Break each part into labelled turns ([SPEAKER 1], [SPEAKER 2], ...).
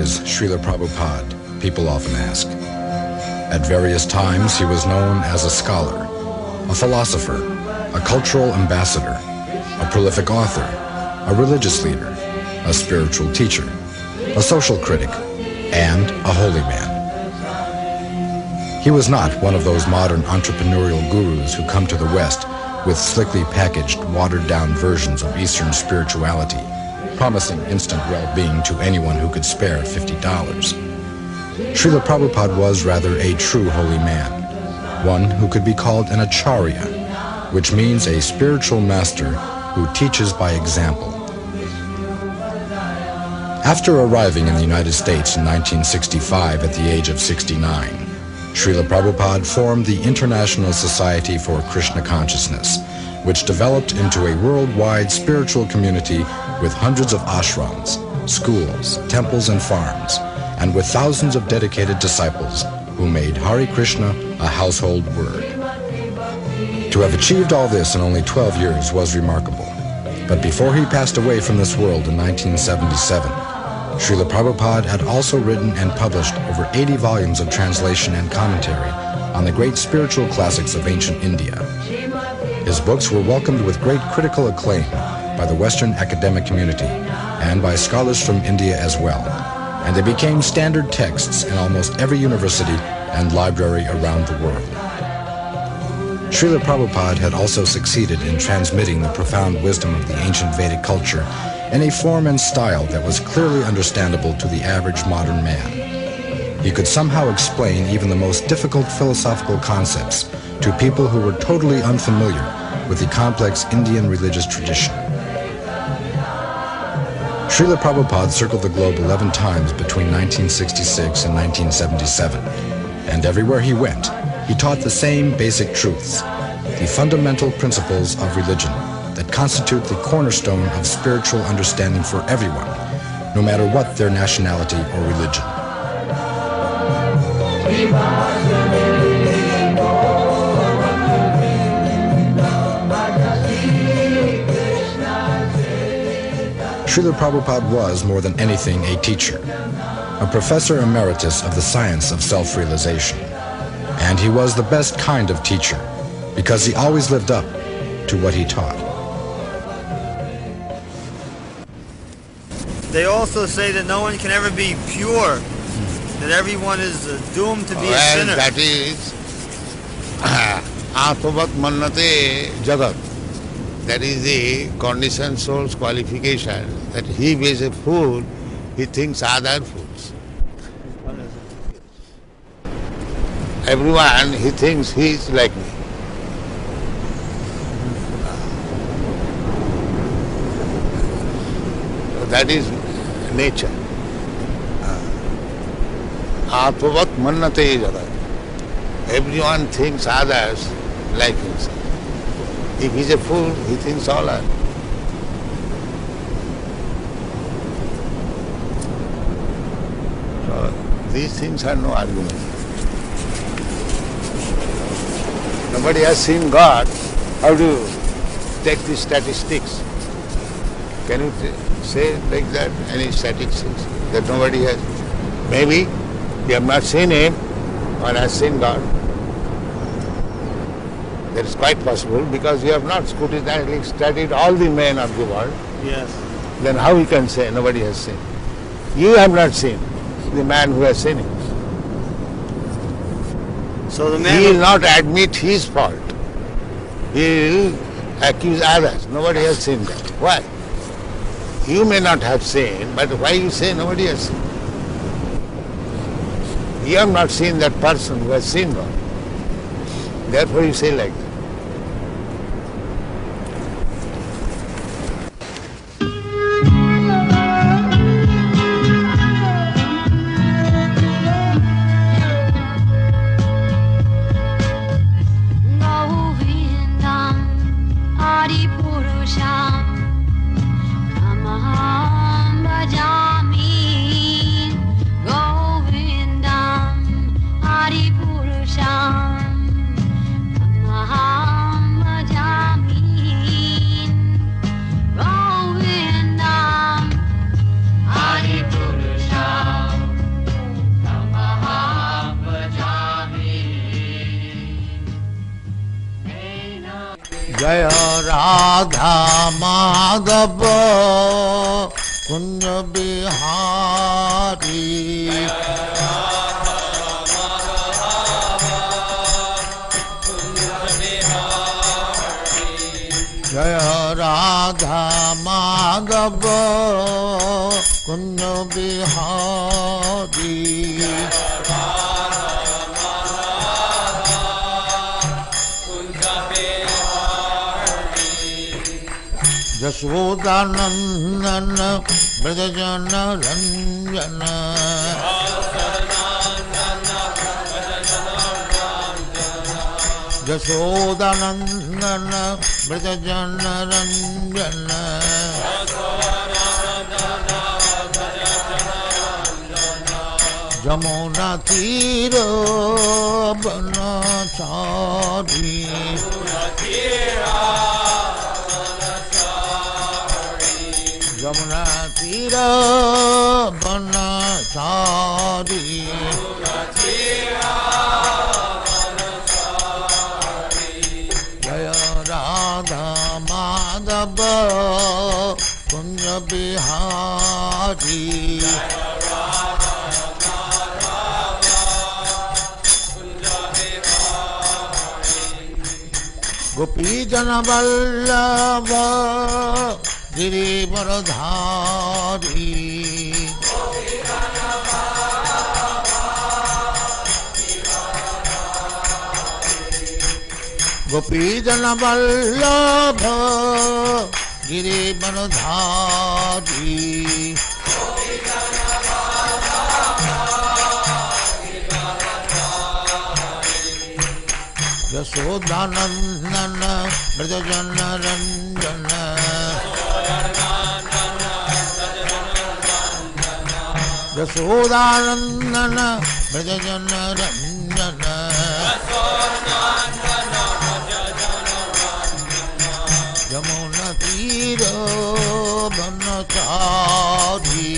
[SPEAKER 1] is Srila Prabhupada, people often ask. At various times, he was known as a scholar, a philosopher, a cultural ambassador, a prolific author, a religious leader, a spiritual teacher, a social critic, and a holy man. He was not one of those modern entrepreneurial gurus who come to the West with slickly packaged, watered-down versions of Eastern spirituality, promising instant well-being to anyone who could spare $50. Srila Prabhupada was rather a true holy man, one who could be called an Acarya, which means a spiritual master who teaches by example. After arriving in the United States in 1965 at the age of 69, Srila Prabhupada formed the International Society for Krishna Consciousness, which developed into a worldwide spiritual community with hundreds of ashrams, schools, temples, and farms, and with thousands of dedicated disciples who made Hare Krishna a household word. To have achieved all this in only 12 years was remarkable. But before he passed away from this world in 1977, Srila Prabhupada had also written and published over 80 volumes of translation and commentary on the great spiritual classics of ancient India. His books were welcomed with great critical acclaim by the Western academic community and by scholars from India as well, and they became standard texts in almost every university and library around the world. Srila Prabhupada had also succeeded in transmitting the profound wisdom of the ancient Vedic culture in a form and style that was clearly understandable to the average modern man. He could somehow explain even the most difficult philosophical concepts to people who were totally unfamiliar with the complex Indian religious tradition. Srila Prabhupada circled the globe 11 times between 1966 and 1977, and everywhere he went, he taught the same basic truths, the fundamental principles of religion that constitute the cornerstone of spiritual understanding for everyone, no matter what their nationality or religion. Srila Prabhupada was, more than anything, a teacher, a professor emeritus of the science of self-realization. And he was the best kind of teacher, because he always lived up to what he taught.
[SPEAKER 2] They also say that no one can ever be pure, that everyone is doomed to be a sinner.
[SPEAKER 3] That is Atmavat Mannate Jagat. That is the conditioned soul's qualification, that he is a fool, he thinks other fools. Everyone, he thinks he is like me. That is nature. Atmavat Mannate Jagat. Everyone thinks others like himself. If he is a fool, he thinks all are. So these things are no argument. Nobody has seen God. How do you take the statistics? Can you say like that, any statistics that nobody has? Maybe you have not seen him or has seen God. That is quite possible because you have not scrutinizingly studied all the men of the world.
[SPEAKER 2] Yes.
[SPEAKER 3] Then how you can say nobody has seen? You have not seen the man who has seen him.
[SPEAKER 2] So the man
[SPEAKER 3] He will not admit his fault. He will accuse others. Nobody has seen that. Why? You may not have seen, but why you say nobody has seen? You have not seen that person who has seen God. Therefore you say like that.
[SPEAKER 4] Hari Purusham
[SPEAKER 3] Jaya Radha Madhava Kunja Bihari. Jaya Radha Madhava Kunja Bihari. Jashodanandana Brajajana Ranjana. Jashodanandana Brajajana Ranjana. Jamuna Tira Banachari. Jamuna Tira Banachari. Jaya Radha Madhava Kunja Bihari. Gopi Jana Vallabha Girivaradhari. Gopi Jana Vallabha Girivaradhari. Yashodanandana Brajajana Ranjana. Yashodanandana Brajajana Ranjana. Jamuna Tira Banachari.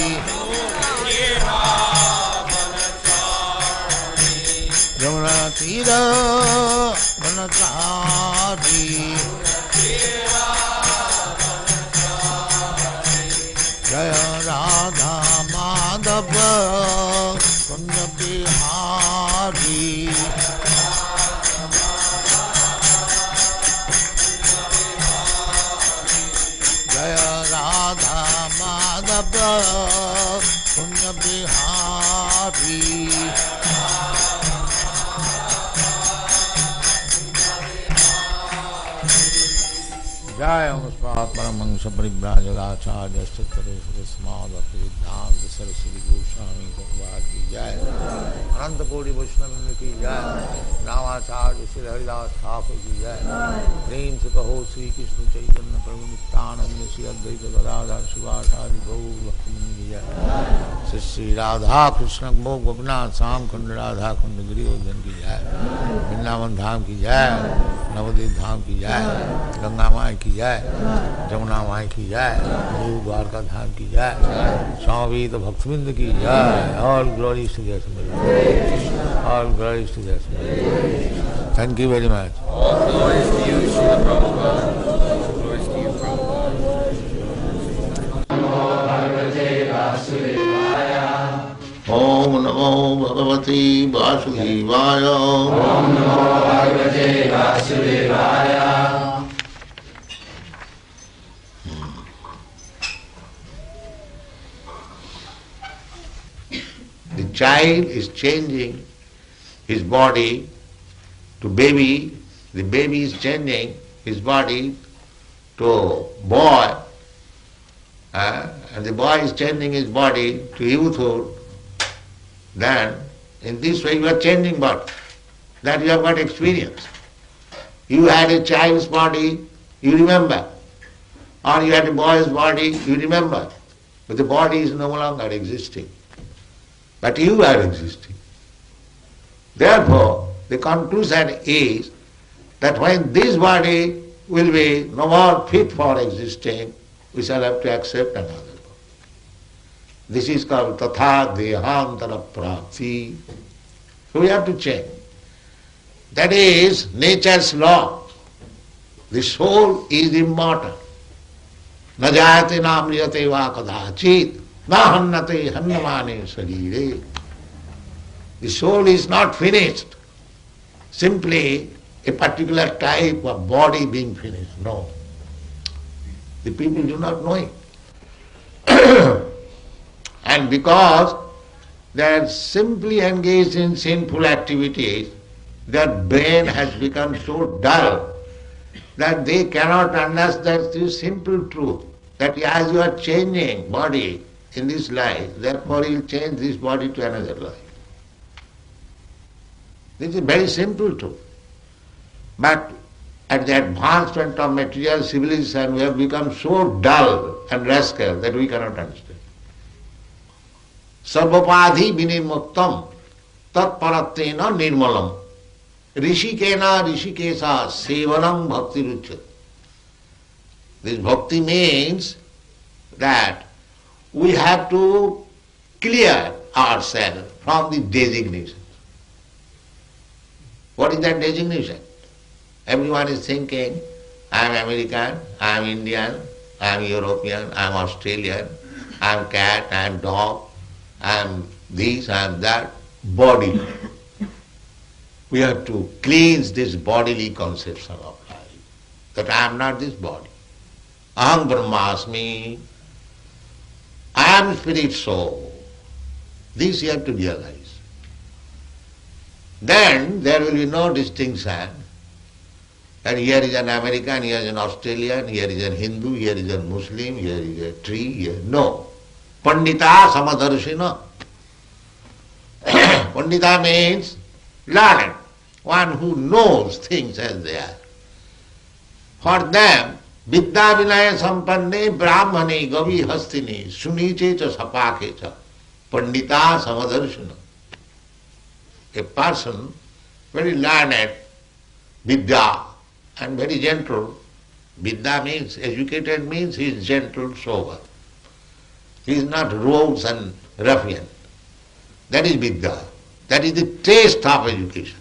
[SPEAKER 3] Jamuna Tira Banachari. Jaya Radha Madhava Kunja Bihari. Jaya Radha Madhava Kunja Bihari. Jaya Muspat Paramahansa Parivrajagacharya Sattvaresvara Samadhati Siddhanta Saraswati Goswami Bhagavad Ki Jai. Ananta Kodi Vaishnava Ki Jai. Namacharya Sri Haridas Thakur Ki Jai. Prem se kaho Sri Krishna Chaitanya Prabhu Nityananda Sri Advaita Gadadhar Shivasari Gaur Bhaktamani Ki Jai. Sri Radha Krishna Mokh Gopinath Sam Khand Radha Khand Giridhar Ki Jai. Vrindavan Dham Ki Jai. Navadip Dham Ki Jai. Ganga Mai Ki Jai. Jamuna Mai Ki Jai. Guru Dwarka Dham Ki Jai. Swami Bhaktivinoda Ki Jai. All glories to Jai Sundar. All glories to Jai Sundar. Thank you very much.
[SPEAKER 4] All glories to you, Srila Prabhupada. Glories to you, Prabhupada.
[SPEAKER 3] Om Namo Bhagavate Vasudevaya.
[SPEAKER 4] Om Namo Bhagavate Vasudevaya.
[SPEAKER 3] The child is changing his body to baby, the baby is changing his body to boy, and the boy is changing his body to youthhood. Then, in this way you are changing body. That you have got experience. You had a child's body, you remember. Or you had a boy's body, you remember. But the body is no longer existing. But you are existing. Therefore, the conclusion is that when this body will be no more fit for existing, we shall have to accept another body. This is called tatha dehantara prapti. So we have to change. That is nature's law. The soul is immortal. Na jayate na amriyate va kadachit, na hannate hannamane sarire. The soul is not finished, simply a particular type of body being finished. No. The people do not know it. And because they are simply engaged in sinful activities, their brain has become so dull that they cannot understand this simple truth, that as you are changing body in this life, therefore you will change this body to another life. This is a very simple truth. But at the advancement of material civilization, we have become so dull and rascal that we cannot understand. Sarvapadhi vinirmuktam tat parattena nirmalam rishikena rishikesa sevanam bhakti ruchyate. This bhakti means that we have to clear ourselves from the designation. What is that designation? Everyone is thinking, I am American, I am Indian, I am European, I am Australian, I am cat, I am dog, I am this, I am that. Body. We have to cleanse this bodily conception of life, that I am not this body. Aham Brahmasmi, I am spirit soul. This you have to realize. Then there will be no distinction. And here is an American, here is an Australian, here is a Hindu, here is a Muslim, here is a tree, here. No. Pandita samadarshina. Pandita means learned, one who knows things as they are. For them, vidya vinaya sampanne brahmane gavi hastini suniche cha sapake cha pandita samadarshina. A person very learned, vidya, and very gentle. Vidya means, educated means he is gentle, sober. He is not rogues and ruffian. That is Vidya. That is the taste of education.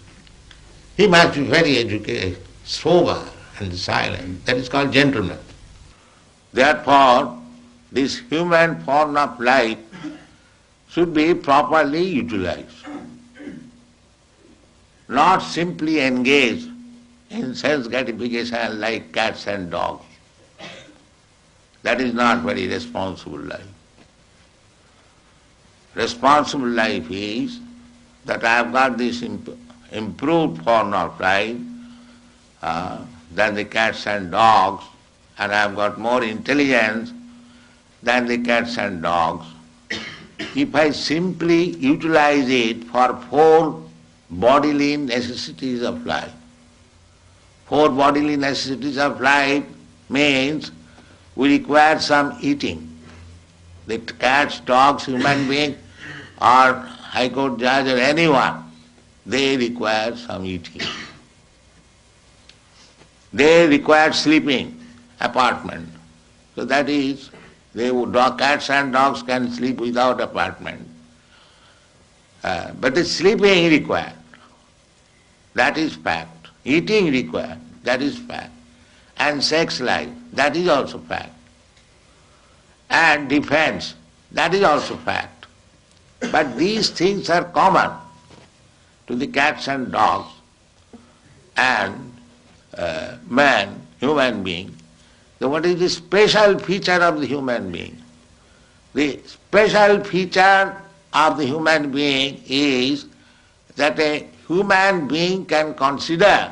[SPEAKER 3] He must be very educated, sober and silent. That is called gentleman. Therefore, this human form of life should be properly utilized. Not simply engaged in sense gratification like cats and dogs. That is not very responsible life. Responsible life is that I have got this improved form of life than the cats and dogs, and I have got more intelligence than the cats and dogs. If I simply utilize it for 4 bodily necessities of life, 4 bodily necessities of life means we require some eating. The cats, dogs, human beings, or High Court judge or anyone, they require some eating. They require sleeping, apartment. So that is, cats and dogs can sleep without apartment. But the sleeping required. That is fact. Eating required, that is fact. And sex life, that is also fact. And defense, that is also fact. But these things are common to the cats and dogs and man, human being. So what is the special feature of the human being? The special feature of the human being is that a human being can consider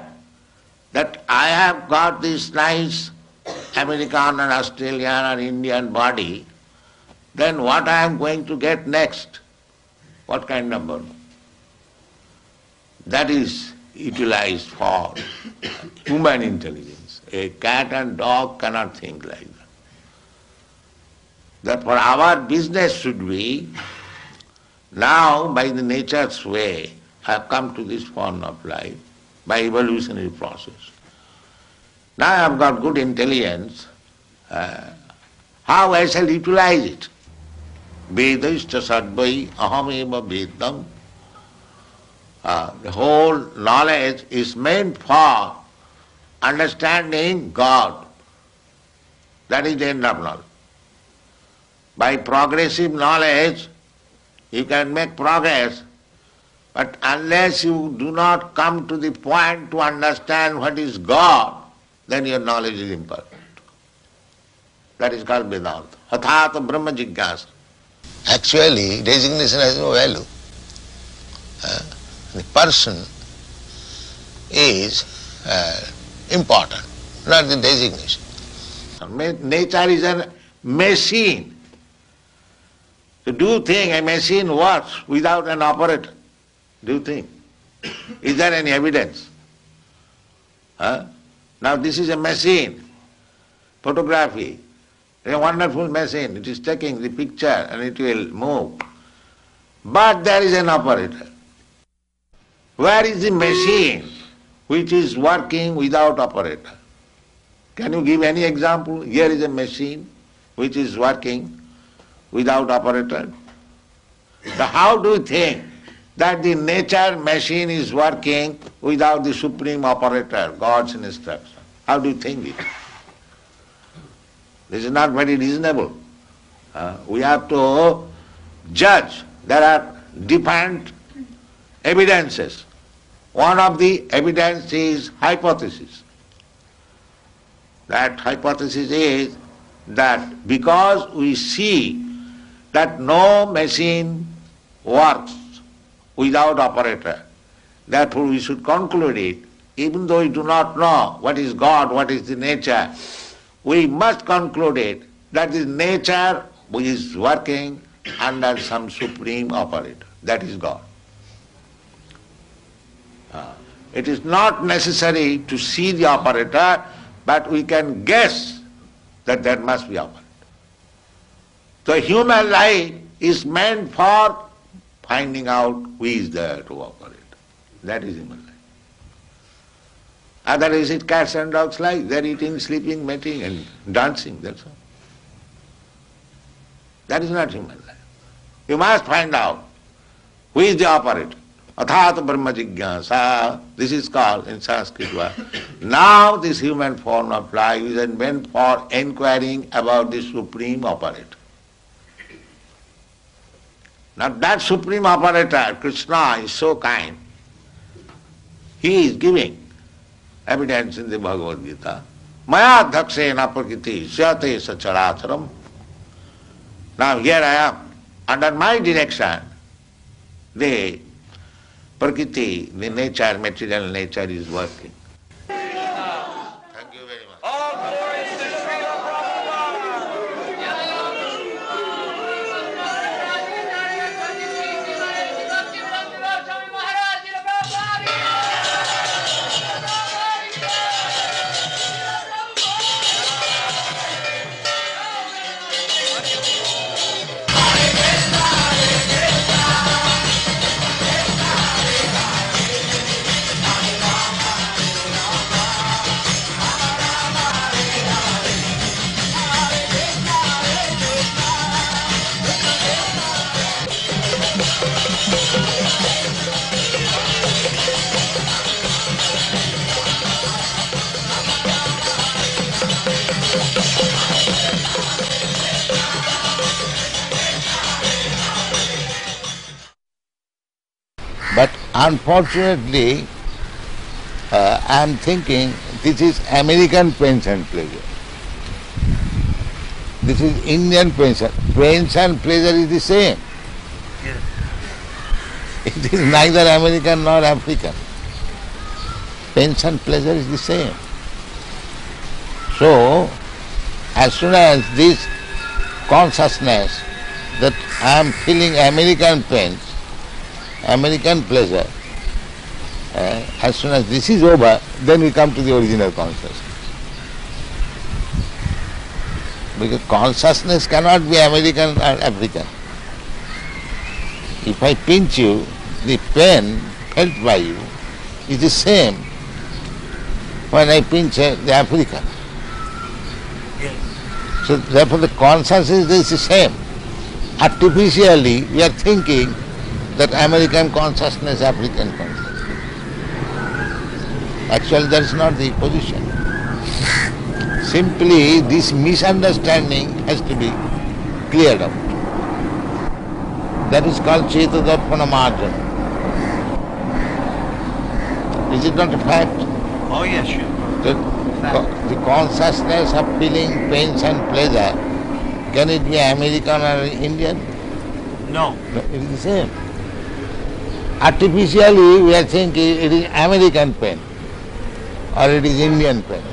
[SPEAKER 3] that I have got this nice American and Australian or Indian body, then what I am going to get next? What kind of body? That is utilized for human intelligence. A cat and dog cannot think like that. Therefore our business should be, now by the nature's way, have come to this form of life by evolutionary process. Now I have got good intelligence, how I shall utilize it? Vedaishta sadvai ahameva vedam. The whole knowledge is meant for understanding God. That is the end of knowledge. By progressive knowledge, you can make progress, but unless you do not come to the point to understand what is God, then your knowledge is imperfect. That is called Vedanta. Athata Brahma Jigyasa. Actually, designation has no value. The person is important, not the designation. Nature is a machine. To do thing, a machine works without an operator. Do you think? Is there any evidence? Now this is a machine, photography. A wonderful machine. It is taking the picture and it will move. But there is an operator. Where is the machine which is working without operator? Can you give any example? Here is a machine which is working without operator. So how do you think that the nature machine is working without the supreme operator, God's instruction? How do you think it? This is not very reasonable. We have to judge. There are different evidences. One of the evidence is hypothesis. That hypothesis is that because we see that no machine works without operator, therefore we should conclude it, even though we do not know what is God, what is the nature, we must conclude it that the nature is working under some supreme operator. That is God. It is not necessary to see the operator, but we can guess that there must be operator. The human life is meant for finding out who is there to operate. That is human life. Otherwise it's cats and dogs life. They are eating, sleeping, mating and dancing, that's all. That is not human life. You must find out who is the operator. Athata Brahma Jigyasa. This is called in Sanskrit word. Now this human form of life is meant for inquiring about the supreme operator. Now that supreme operator, Krishna, is so kind. He is giving evidence in the Bhagavad Gita. Maya dhakshena prakriti syate sacharacharam. Now here I am. Under my direction, the prakriti, the nature, material nature is working. Thank you very much.
[SPEAKER 4] All glories to Srila
[SPEAKER 3] But unfortunately, I am thinking this is American pains and pleasure. This is Indian pains. Pains and pleasure is the same.
[SPEAKER 2] Yes.
[SPEAKER 3] It is neither American nor African. Pains and pleasure is the same. So, as soon as this consciousness that I am feeling American pains, American pleasure, as soon as this is over, then we come to the original consciousness. Because consciousness cannot be American or African. If I pinch you, the pain felt by you is the same when I pinch the African.
[SPEAKER 2] Yes.
[SPEAKER 3] So therefore the consciousness is the same. Artificially we are thinking that American consciousness, African consciousness. Actually that is not the position. Simply this misunderstanding has to be cleared up. That is called Chetadarpana Marjana. Is it not a fact?
[SPEAKER 2] Oh yes, sure.
[SPEAKER 3] The consciousness of feeling pains and pleasure, can it be American or Indian?
[SPEAKER 2] No.
[SPEAKER 3] No, it is the same. Artificially we are thinking it is American pain or it is Indian pain.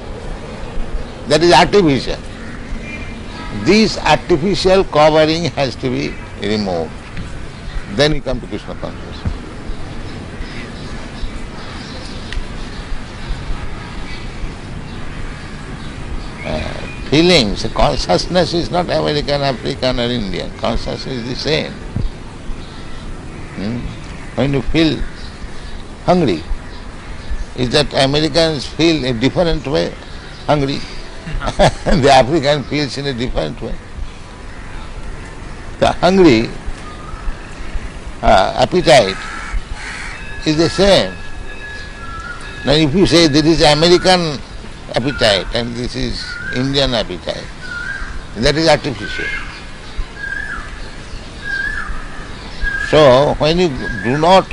[SPEAKER 3] That is artificial. This artificial covering has to be removed. Then we come to Krishna consciousness. Feelings, consciousness is not American, African or Indian. Consciousness is the same. When you feel hungry, is that Americans feel a different way hungry? The African feels in a different way. The hungry appetite is the same. Now if you say this is American appetite and this is Indian appetite, that is artificial. So when you do not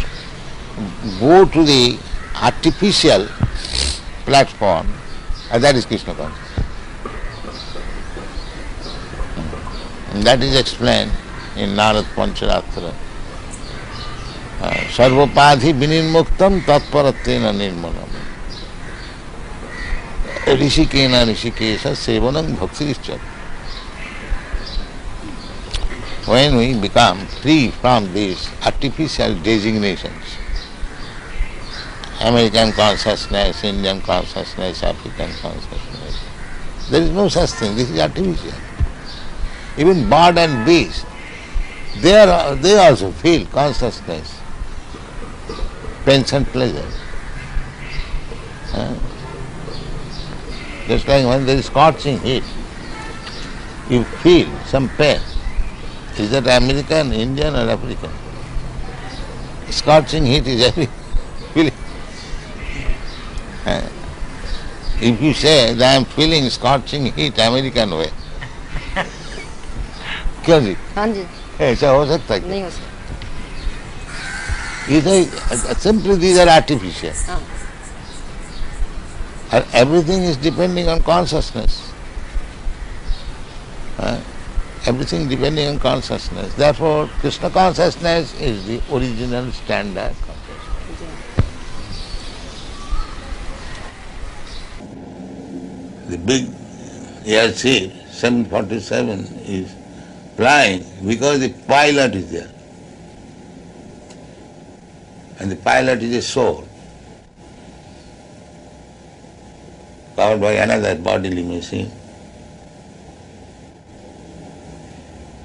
[SPEAKER 3] go to the artificial platform, that is Krishna consciousness. And that is explained in Narad Pancharatra. Sarvapadhi vinirmuktam tatparatena nirmanam. Rishikena rishikesha sevanam bhaktirishcha. When we become free from these artificial designations, American consciousness, Indian consciousness, African consciousness, there is no such thing. This is artificial. Even bird and beast, they also feel consciousness, pains and pleasure. Just like when there is scorching heat, you feel some pain. Is that American, Indian or African? Scorching heat is every feeling. If you say that I am feeling scorching heat American way, क्यों जी?
[SPEAKER 5] हाँ जी
[SPEAKER 3] ऐसा हो सकता है?
[SPEAKER 5] नहीं हो सकता.
[SPEAKER 3] Simply these are artificial.
[SPEAKER 5] हाँ.
[SPEAKER 3] And everything is depending on consciousness. Everything depending on consciousness. Therefore, Krishna consciousness is the original standard consciousness. The big airship 747 is flying because the pilot is there. And the pilot is a soul, powered by another bodily machine.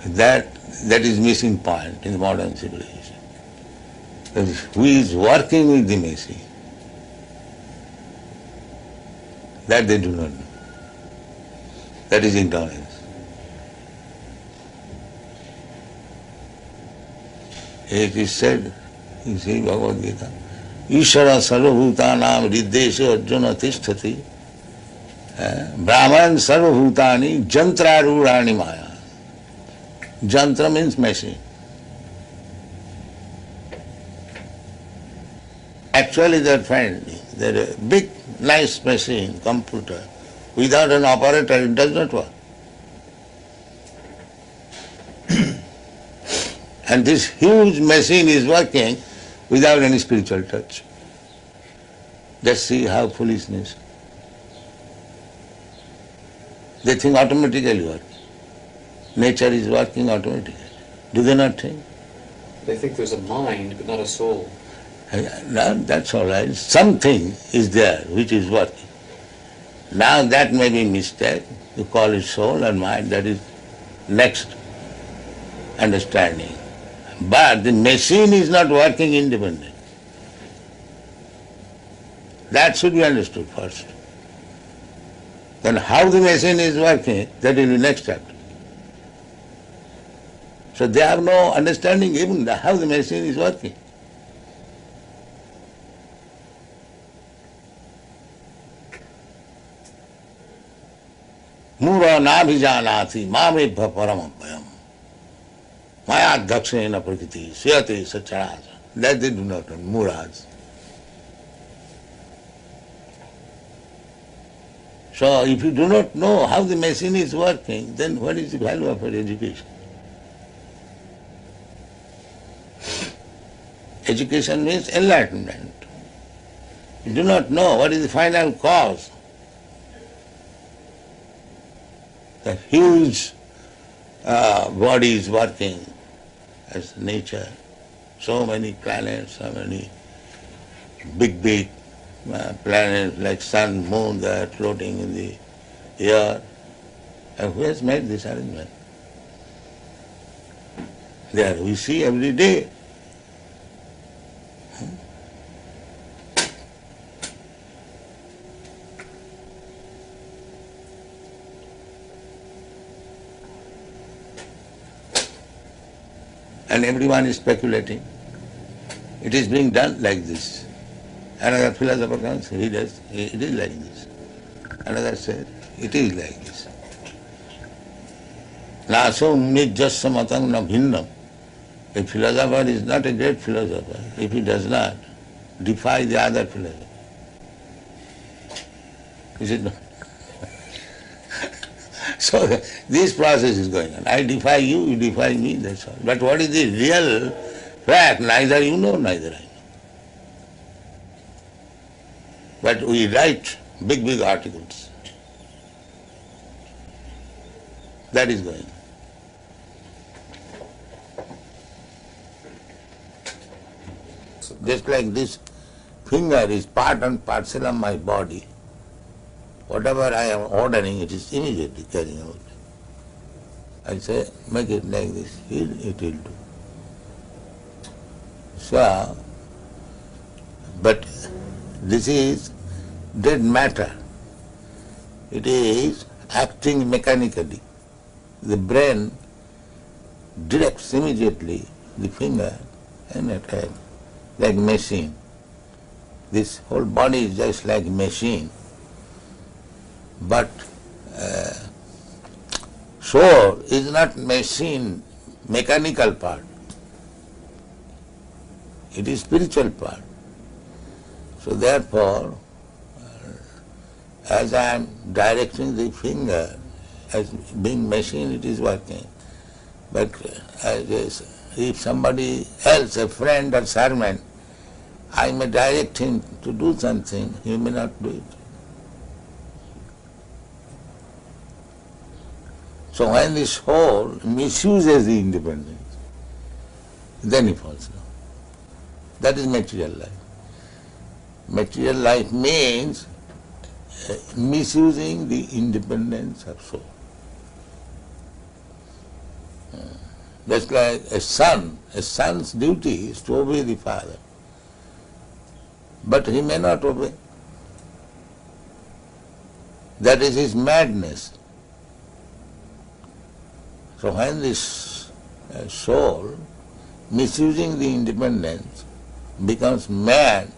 [SPEAKER 3] That is missing point in the modern civilization. Who is working with the machine? That they do not know. That is ignorance. It is said, you see Bhagavad Gita, Ishara sarvabhutanam riddeshe arjuna tisthati Brahman sarvabhutani jantrarurani maya. Jantra means machine. Actually they are finding that a big nice machine, computer, without an operator it does not work. And this huge machine is working without any spiritual touch. Just see how foolishness. They think automatically work. Nature is working automatically. Do they not think?
[SPEAKER 4] They think there's a mind, but not a soul.
[SPEAKER 3] Now, that's all right. Something is there which is working. Now that may be mistake. You call it soul or mind. That is next understanding. But the machine is not working independently. That should be understood first. Then how the machine is working, that will be next chapter. So they have no understanding even how the machine is working. Mura nabhijanati mamebha paramabhyam. Maya dakshena prakriti suyate sacharaja. That they do not know, Muras. So if you do not know how the machine is working, then what is the value of your education? Education means enlightenment. You do not know what is the final cause. The huge body is working as nature. So many planets, so many big planets like sun, moon, they are floating in the air. And who has made this arrangement? There we see every day. And everyone is speculating. It is being done like this. Another philosopher comes, he does, it is like this. Another says, it is like this. Naso nijjasya matang na bhinnam. A philosopher is not a great philosopher if he does not defy the other philosopher. Is it not? So this process is going on. I defy you, you defy me, that's all. But what is the real fact? Neither you know, neither I know. But we write big articles. That is going on. Just like this finger is part and parcel of my body, whatever I am ordering, it is immediately carrying out. I say, make it like this, it will do. So, but this is dead matter. It is acting mechanically. The brain directs immediately the finger and attack, like machine. This whole body is just like machine. But soul is not machine, mechanical part. It is spiritual part. So therefore, as I am directing the finger, as being machine it is working. But if somebody else, a friend or servant, I may direct him to do something, he may not do it. So when the soul misuses the independence, then he falls down. That is material life. Material life means misusing the independence of soul. Just like a son's duty is to obey the father. But he may not obey. That is his madness. So when this soul, misusing the independence, becomes mad,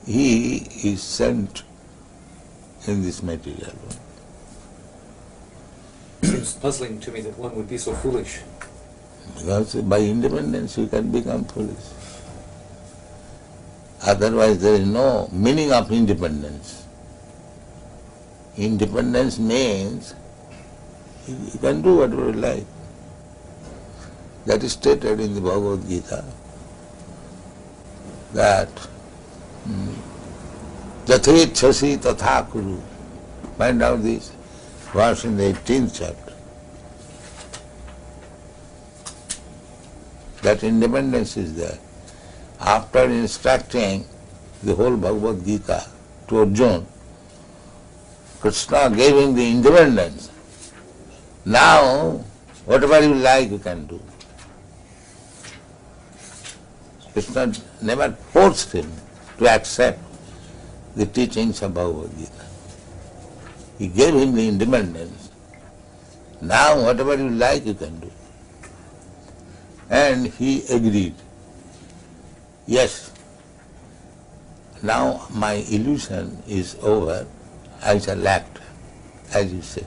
[SPEAKER 3] he is sent in this material world.
[SPEAKER 5] It seems puzzling to me that one would be so foolish.
[SPEAKER 3] Because by independence you can become foolish. Otherwise there is no meaning of independence. Independence means you can do whatever you like. That is stated in the Bhagavad Gita, that Jathechasi tatha kuru. Find out this verse in the 18th chapter. That independence is there. After instructing the whole Bhagavad Gita to Arjuna, Krishna gave him the independence. Now, whatever you like you can do. Krishna never forced him to accept the teachings of Bhagavad Gita. He gave him the independence. Now, whatever you like you can do. And he agreed. Yes, now my illusion is over, I shall act, as you say.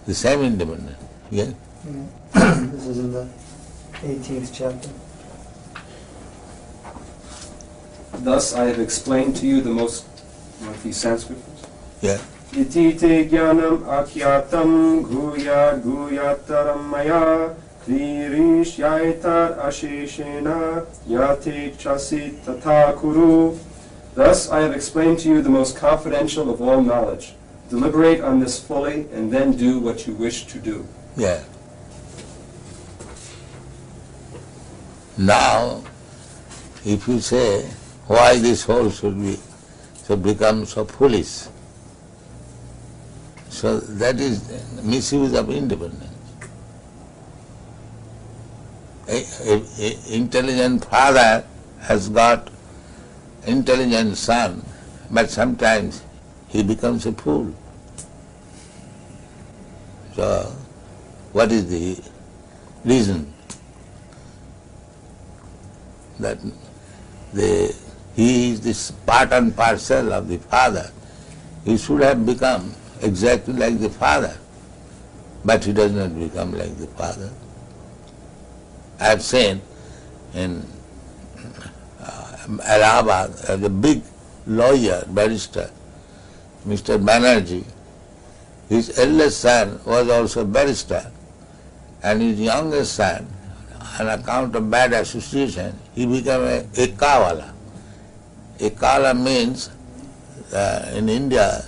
[SPEAKER 3] the same independence. Yeah?
[SPEAKER 6] This is in the 18th chapter.
[SPEAKER 7] Thus I have explained to you the most, the Sanskrit.
[SPEAKER 3] Yeah.
[SPEAKER 7] Iti te jnanam akyatam guya guyataram maya klirish yaitar asheshena yate chasit tata kuru. Thus I have explained to you the most confidential of all knowledge. Deliberate on this fully and then do what you wish to do.
[SPEAKER 3] Yeah. Now, if you say why this whole should become so foolish, so that is misuse of independence. A intelligent father has got intelligent son, but sometimes he becomes a fool. So, what is the reason? That he is this part and parcel of the father. He should have become exactly like the father, but he does not become like the father. I have seen in Allahabad, the big lawyer, barrister, Mr. Banerjee, his eldest son was also a barrister, and his youngest son, on account of bad association, he became a kawala. A kawala means, in India,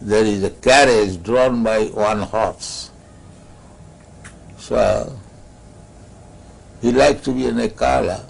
[SPEAKER 3] there is a carriage drawn by one horse. So, he liked to be an ekala.